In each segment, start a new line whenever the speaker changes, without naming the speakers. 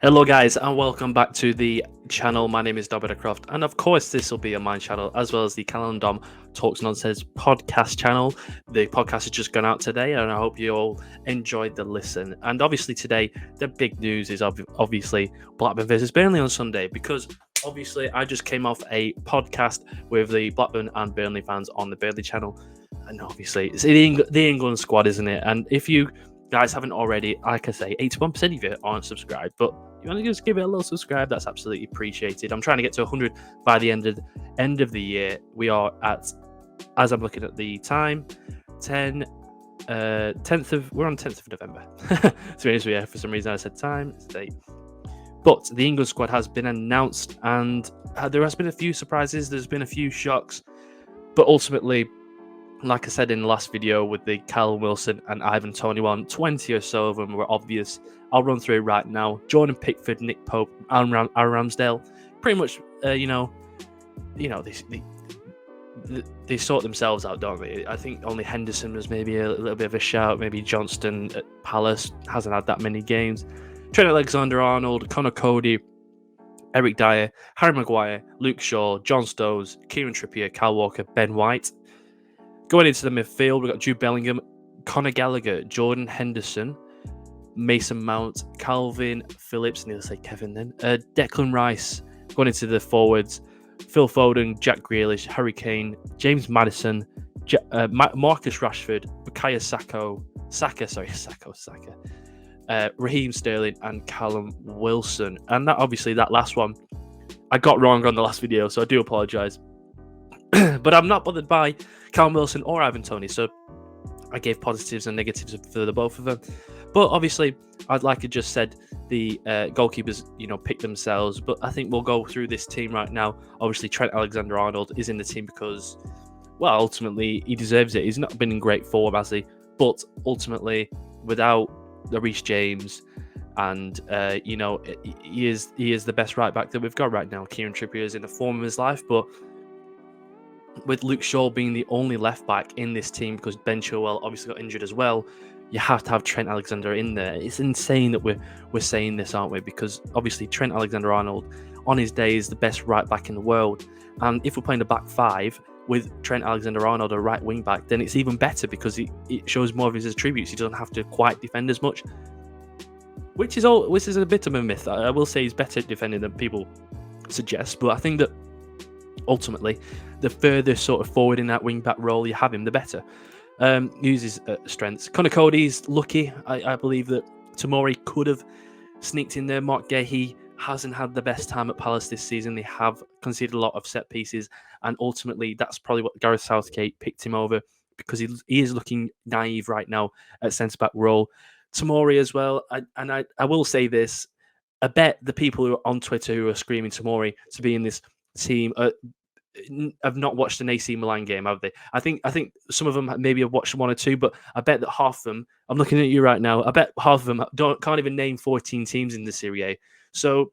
Hello, guys, and welcome back to the channel. My name is Dominic Croft, and of course, this will be on my channel as well as the Callum Dom Talks Nonsense podcast channel. The podcast has just gone out today, and I hope you all enjoyed the listen. And obviously, today, the big news is obviously Blackburn versus Burnley on Sunday, because obviously, I just came off a podcast with the Blackburn and Burnley fans on the Burnley channel, and obviously, it's the England squad, isn't it? And if you guys haven't already, like I say, 81% of you aren't subscribed, but you want to just give it a little subscribe, that's absolutely appreciated. I'm trying to get to 100 by the end of the year. We are at, as I'm looking at the time, 10th of, we're on 10th of November. So yeah, for some reason I said time, it's date. But the England squad has been announced, and there has been a few surprises, there's been a few shocks, but ultimately, like I said in the last video with the Callum Wilson and Ivan Toney one, 20 or so of them were obvious. I'll run through it right now. Jordan Pickford, Nick Pope, Aaron Ramsdale, pretty much, they sort themselves out, don't they? I think only Henderson was maybe a little bit of a shout. Maybe Johnston at Palace hasn't had that many games. Trent Alexander-Arnold, Connor Cody, Eric Dyer, Harry Maguire, Luke Shaw, John Stones, Kieran Trippier, Kyle Walker, Ben White. Going into the midfield, we've got Jude Bellingham, Conor Gallagher, Jordan Henderson, Mason Mount, Calvin Phillips, and he'll say Kevin then, Declan Rice. Going into the forwards, Phil Foden, Jack Grealish, Harry Kane, James Maddison, Marcus Rashford, Bukayo Saka, Raheem Sterling, and Callum Wilson. And that last one, I got wrong on the last video, so I do apologise. But I'm not bothered by Callum Wilson or Ivan Toney, so I gave positives and negatives for the both of them. But obviously, like I just said, the goalkeepers, pick themselves. But I think we'll go through this team right now. Obviously, Trent Alexander-Arnold is in the team because, well, ultimately, he deserves it. He's not been in great form, has he? But ultimately, without the Reece James, and he is the best right back that we've got right now. Kieran Trippier is in the form of his life, but with Luke Shaw being the only left back in this team, because Ben Chilwell obviously got injured as well, you have to have Trent Alexander in there. It's insane that we're saying this, aren't we? Because obviously Trent Alexander-Arnold on his day is the best right back in the world, and if we're playing a back five with Trent Alexander-Arnold a right wing back, then it's even better because it shows more of his attributes. He doesn't have to quite defend as much, which is a bit of a myth. I will say he's better at defending than people suggest, but I think that ultimately, the further sort of forward in that wing-back role you have him, the better. Uses strengths. Connor Cody's lucky. I believe that Tomori could have sneaked in there. Mark Gahey hasn't had the best time at Palace this season. They have conceded a lot of set pieces, and ultimately that's probably what Gareth Southgate picked him over, because he is looking naive right now at centre-back role. Tomori as well. I will say this. I bet the people who are on Twitter who are screaming Tomori to be in this team have not watched an AC Milan game, have they? I think some of them maybe have watched one or two, but I bet that half of them, I'm looking at you right now, I bet half of them can't even name 14 teams in the Serie A. So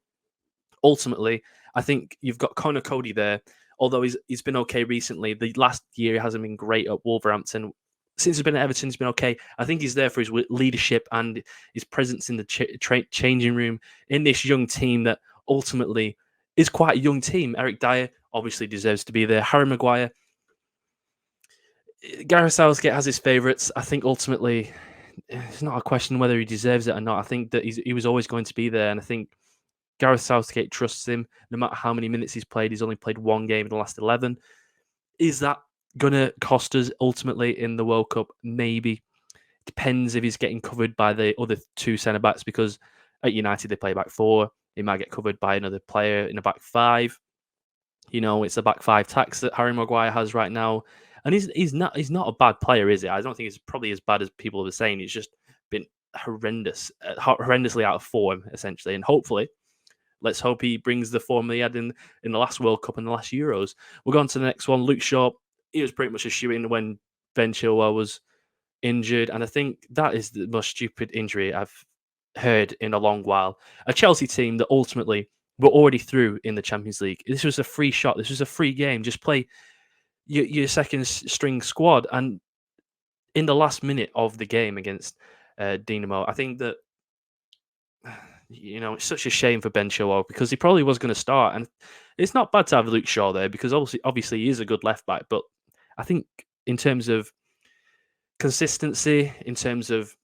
ultimately, I think you've got Connor Cody there, although he's been okay recently. The last year he hasn't been great at Wolverhampton. Since he's been at Everton, he's been okay. I think he's there for his leadership and his presence in the changing room in this young team that ultimately is quite a young team. Eric Dyer obviously deserves to be there. Harry Maguire. Gareth Southgate has his favourites. I think ultimately it's not a question whether he deserves it or not. I think that he was always going to be there, and I think Gareth Southgate trusts him no matter how many minutes he's played. He's only played one game in the last 11. Is that going to cost us ultimately in the World Cup? Maybe. Depends if he's getting covered by the other two centre-backs, because at United they play back four. He might get covered by another player in a back five. It's a back five tax that Harry Maguire has right now. And he's not a bad player, is he? I don't think he's probably as bad as people are saying. He's just been horrendously out of form, essentially. And hopefully, let's hope he brings the form he had in the last World Cup and the last Euros. We'll go on to the next one. Luke Shaw, he was pretty much a shoe-in when Ben Chilwell was injured. And I think that is the most stupid injury I've heard in a long while. A Chelsea team that ultimately were already through in the Champions League. This was a free shot. This was a free game. Just play your second string squad. And in the last minute of the game against Dinamo, I think that it's such a shame for Ben Chilwell because he probably was going to start, and it's not bad to have Luke Shaw there because obviously he is a good left back, but I think in terms of consistency, in terms of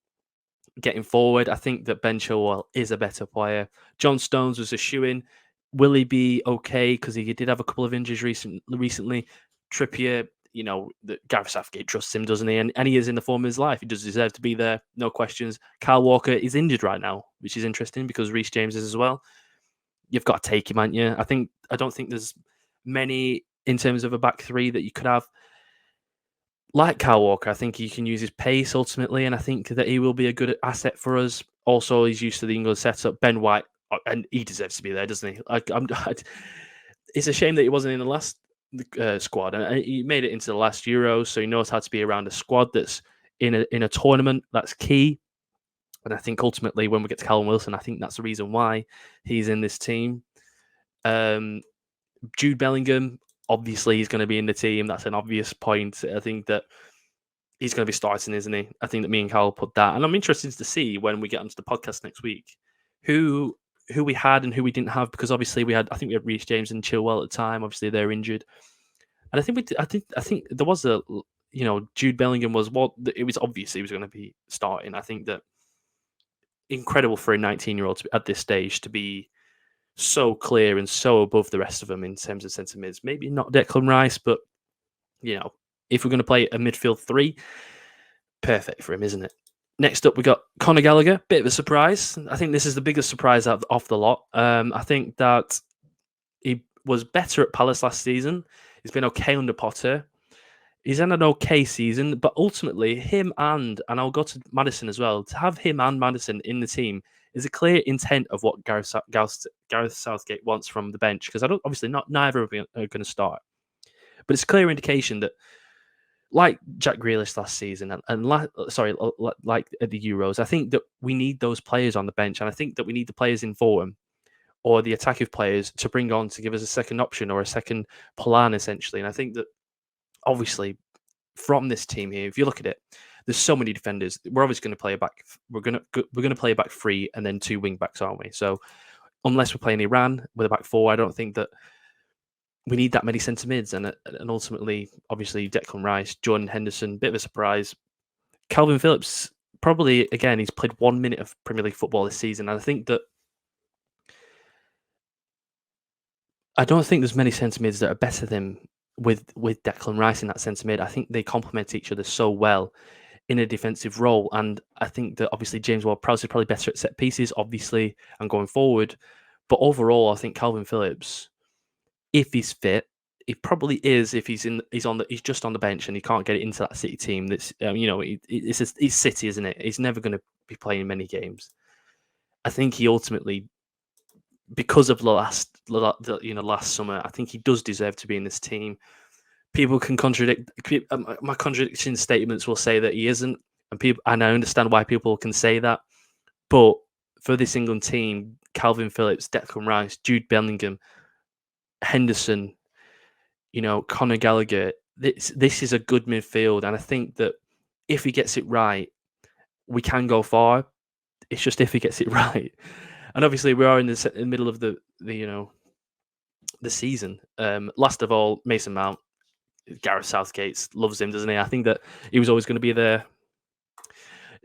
getting forward, I think that Ben Chilwell is a better player. John Stones was a shoe-in. Will he be okay? Because he did have a couple of injuries recently. Trippier, Gareth Southgate trusts him, doesn't he? And he is in the form of his life. He does deserve to be there, no questions. Kyle Walker is injured right now, which is interesting because Reece James is as well. You've got to take him, aren't you? I don't think there's many in terms of a back three that you could have. Like Kyle Walker, I think he can use his pace ultimately, and I think that he will be a good asset for us. Also, he's used to the England setup. Ben White, and he deserves to be there, doesn't he? It's a shame that he wasn't in the last squad, and he made it into the last Euros, so he knows how to be around a squad that's in a tournament. That's key, and I think ultimately when we get to Callum Wilson, I think that's the reason why he's in this team. Jude Bellingham, obviously he's going to be in the team. That's an obvious point. I think that he's going to be starting, isn't he? I think that me and Carl put that. And I'm interested to see when we get onto the podcast next week who we had and who we didn't have, because obviously we had Reece James and Chilwell at the time. Obviously they're injured. And I think there was Jude Bellingham was it was obvious he was going to be starting. I think that incredible for a 19-year-old at this stage to be so clear and so above the rest of them in terms of centre mids. Maybe not Declan Rice, but if we're going to play a midfield three, perfect for him, isn't it? Next up, we got Conor Gallagher. Bit of a surprise. I think this is the biggest surprise off the lot. I think that he was better at Palace last season. He's been okay under Potter. He's had an okay season, but ultimately, him and I'll go to Maddison as well, to have him and Maddison in the team is a clear intent of what Gareth Southgate wants from the bench, because obviously neither of them are going to start. But it's a clear indication that, like Jack Grealish last season, like at the Euros, I think that we need those players on the bench, and I think that we need the players in form or the attacking players to bring on to give us a second option or a second plan, essentially. And I think that obviously from this team here, if you look at it, there's so many defenders. We're obviously going to play a back. We're going to play a back three and then two wing backs, aren't we? So unless we're playing Iran with a back four, I don't think that we need that many centre mids. And ultimately, obviously, Declan Rice, Jordan Henderson, bit of a surprise. Calvin Phillips, probably again, he's played 1 minute of Premier League football this season, and I think that I don't think there's many centre mids that are better than with Declan Rice in that centre mid. I think they complement each other so well in a defensive role. And I think that obviously James Ward-Prowse is probably better at set pieces, obviously, and going forward. But overall, I think Calvin Phillips, if he's fit, he probably is. If he's just on the bench and he can't get it into that City team. That's it's City, isn't it? He's never going to be playing many games. I think he ultimately, because of last summer, I think he does deserve to be in this team. People can contradict my contradiction statements. Will say that he isn't, and I understand why people can say that. But for this England team, Calvin Phillips, Declan Rice, Jude Bellingham, Henderson, Conor Gallagher, this is a good midfield, and I think that if he gets it right, we can go far. It's just if he gets it right. And obviously, we are in the middle of the season. Last of all, Mason Mount. Gareth Southgate loves him, doesn't he? I think that he was always going to be there.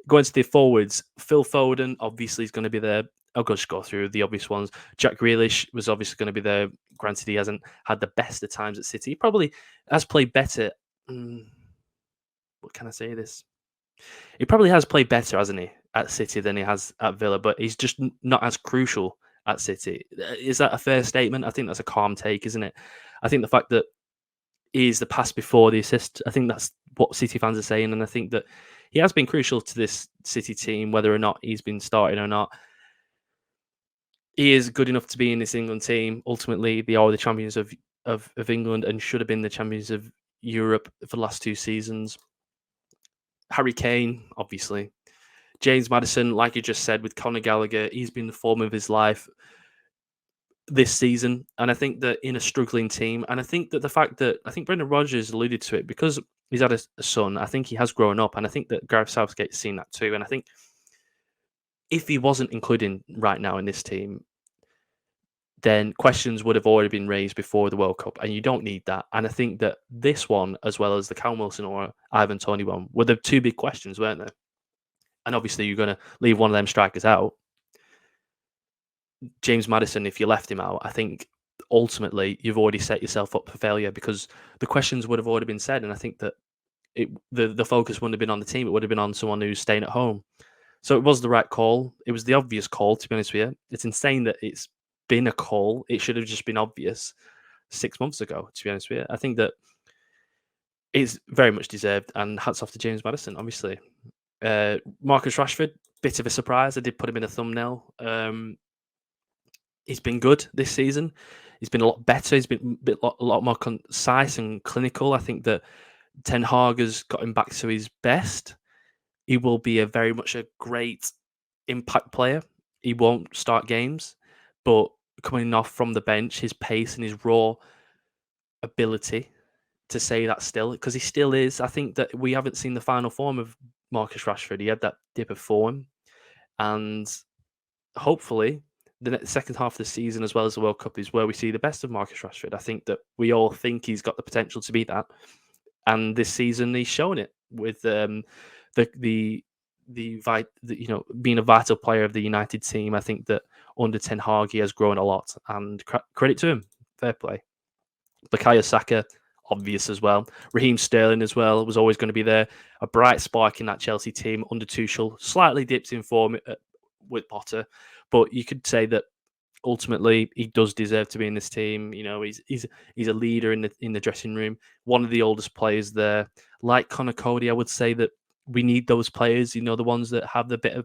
Going to the forwards, Phil Foden obviously is going to be there. I'll just go through the obvious ones. Jack Grealish was obviously going to be there. Granted, he hasn't had the best of times at City. He probably has played better. What can I say this? He probably has played better, hasn't he, at City than he has at Villa, but he's just not as crucial at City. Is that a fair statement? I think that's a calm take, isn't it? I think the fact that he is the pass before the assist, I think that's what City fans are saying, and I think that he has been crucial to this City team, whether or not he's been starting or not. He is good enough to be in this England team. Ultimately, they are the champions of England and should have been the champions of Europe for the last two seasons. Harry Kane, obviously. James Maddison, like you just said, with Conor Gallagher, he's been the form of his life this season. And I think that in a struggling team, and I think that the fact that, I think Brendan Rodgers alluded to it, because he's had a son, I think he has grown up. And I think that Gareth Southgate's seen that too. And I think if he wasn't included right now in this team, then questions would have already been raised before the World Cup, and you don't need that. And I think that this one, as well as the Callum Wilson or Ivan Toney one, were the two big questions, weren't they? And obviously, you're going to leave one of them strikers out. James Maddison, if you left him out, I think ultimately you've already set yourself up for failure because the questions would have already been said. And I think that the focus wouldn't have been on the team; it would have been on someone who's staying at home. So it was the right call. It was the obvious call, to be honest with you. It's insane that it's been a call. It should have just been obvious 6 months ago, to be honest with you. I think that it's very much deserved, and hats off to James Maddison, obviously. Marcus Rashford, bit of a surprise. I did put him in a thumbnail. He's been good this season. He's been a lot better. He's been a lot more concise and clinical. I think that Ten Hag has got him back to his best. He will be very much a great impact player. He won't start games, but coming off from the bench, his pace and his raw ability to say that still, because he still is. I think that we haven't seen the final form of Marcus Rashford. He had that dip of form, and hopefully the second half of the season, as well as the World Cup, is where we see the best of Marcus Rashford. I think that we all think he's got the potential to be that, and this season he's shown it with being a vital player of the United team. I think that under Ten Hag he has grown a lot, and credit to him. Fair play. Bukayo Saka, obvious as well. Raheem Sterling as well was always going to be there. A bright spark in that Chelsea team under Tuchel. Slightly dipped in form with Potter, but you could say that ultimately he does deserve to be in this team. You know, he's a leader in the dressing room. One of the oldest players there. Like Connor Cody, I would say that we need those players. You know, the ones that have a bit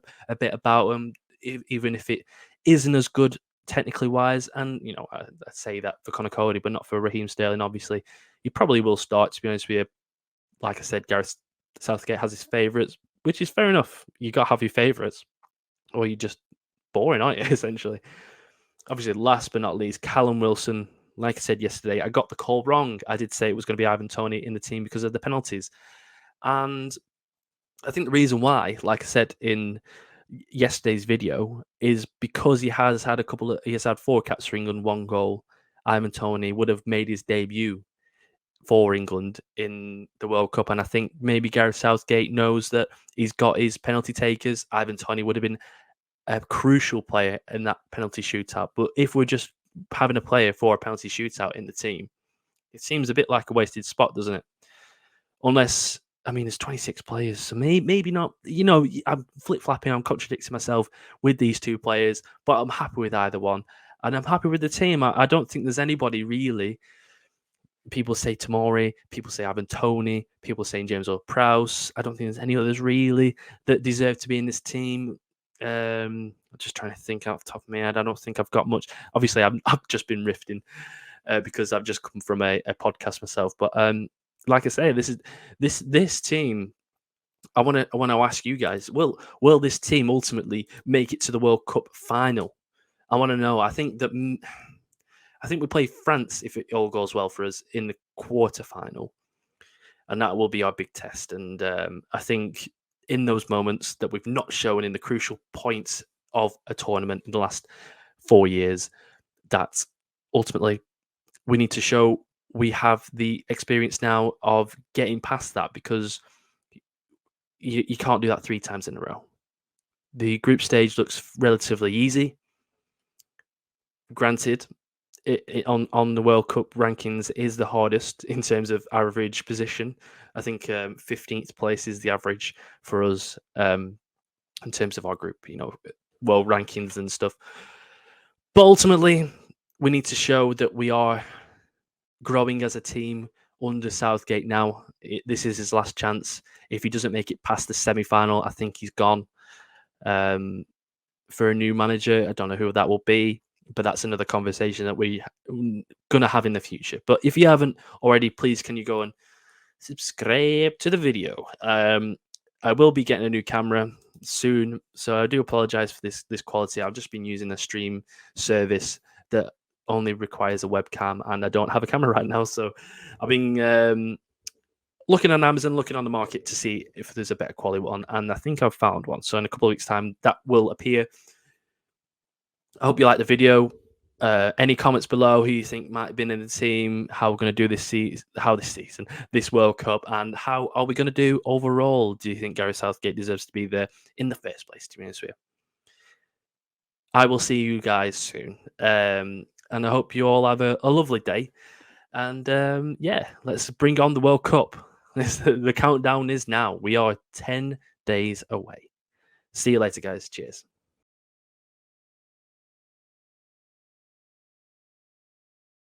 about them, even if it isn't as good technically wise. And you know, I say that for Connor Cody, but not for Raheem Sterling. Obviously, he probably will start. To be honest with you, like I said, Gareth Southgate has his favourites, which is fair enough. You got to have your favourites, or you're just boring, aren't you? Essentially. Obviously, last but not least, Callum Wilson. Like I said yesterday, I got the call wrong. I did say it was going to be Ivan Toney in the team because of the penalties. And I think the reason why, like I said in yesterday's video, is because he has had he has had 4 caps for England, 1 goal. Ivan Toney would have made his debut for England in the World Cup. And I think maybe Gareth Southgate knows that he's got his penalty takers. Ivan Toney would have been a crucial player in that penalty shootout. But if we're just having a player for a penalty shootout in the team, it seems a bit like a wasted spot, doesn't it? Unless, I mean, there's 26 players, so maybe not. You know, I'm flip-flapping, I'm contradicting myself with these 2 players, but I'm happy with either one. And I'm happy with the team. I don't think there's anybody really. People say Tomori, people say Ivan Toney, people saying James Ward-Prowse. I don't think there's any others really that deserve to be in this team. I'm just trying to think off the top of my head. I don't think I've got much. Obviously, I've just been riffing because I've just come from a podcast myself. But like I say, this team. I want to ask you guys: Will this team ultimately make it to the World Cup final? I want to know. I think we play France if it all goes well for us in the quarterfinal, and that will be our big test. And I think in those moments that we've not shown in the crucial points of a tournament in the last 4 years, that ultimately we need to show we have the experience now of getting past that, because you can't do that 3 times in a row. The group stage looks relatively easy. Granted, on the World Cup rankings is the hardest in terms of average position. I think 15th place is the average for us in terms of our group, you know, world rankings and stuff. But ultimately, we need to show that we are growing as a team under Southgate now. This is his last chance. If he doesn't make it past the semi-final, I think he's gone. For a new manager, I don't know who that will be, but that's another conversation that we're going to have in the future. But if you haven't already, please can you go and subscribe to the video. I will be getting a new camera soon, so I do apologize for this quality. I've just been using a stream service that only requires a webcam, and I don't have a camera right now, so I've been looking on Amazon, looking on the market to see if there's a better quality one, and I think I've found one. So in a couple of weeks' time, that will appear. I hope you like the video. Any comments below who you think might have been in the team, how we're going to do this season, this World Cup, and how are we going to do overall? Do you think Gareth Southgate deserves to be there in the first place, to be honest with you? I will see you guys soon. And I hope you all have a lovely day. And yeah, let's bring on the World Cup. The countdown is now. We are 10 days away. See you later, guys. Cheers.